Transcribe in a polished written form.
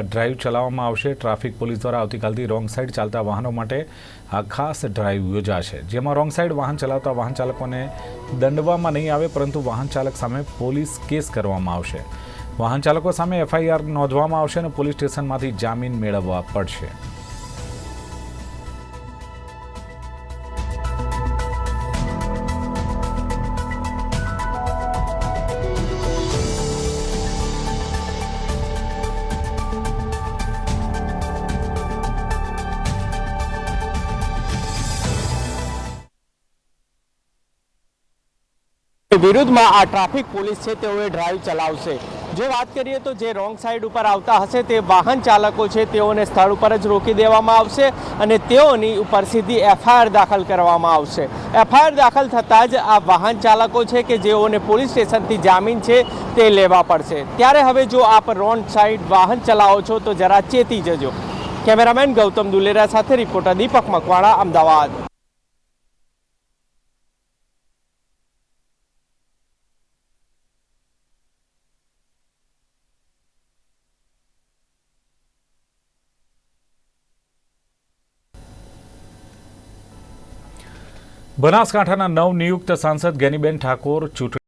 Drive ચલાવવામાં આવશે। Traffic police દ્વારા આવતીકાલથી રોંગ સાઈડ ચાલતા વાહનો માટે આ ખાસ ડ્રાઈવ યોજાશે, જેમાં રોંગ સાઈડ વાહન ચલાવતા વાહન ચાલકોને દંડવામાં નહીં આવે, પરંતુ વાહન ચાલક સામે પોલીસ કેસ કરવામાં આવશે। વાહન ચાલકો સામે FIR નોંધવામાં આવશે અને પોલીસ સ્ટેશનમાંથી જામીન મેળવવા પડશે। વિરુદ્ધમાં આ ટ્રાફિક પોલીસ છે તેઓએ ડ્રાઈવ ચલાવશે। જો વાત કરીએ તો જે રોંગ સાઈડ ઉપર આવતા હશે તે વાહન ચાલકો છે તેઓને સ્થળ ઉપર જ રોકી દેવામાં આવશે અને તેઓની ઉપર સીધી FIR દાખલ કરવામાં આવશે। FIR દાખલ થતાં જ આ વાહન ચાલકો છે કે જેઓને પોલીસ સ્ટેશનથી જામીન છે તે લેવા પડશે। ત્યારે હવે જો આપ રોંગ સાઈડ વાહન ચલાવો છો તો જરા ચેતી જજો। કેમેરામેન ગૌતમ દુલેરા સાથે રિપોર્ટર દીપક મકવાણા, અમદાવાદ। બનાસકાંઠાના નવનિયુક્ત સાંસદ ગેનીબેન ઠાકોર ચૂંટણી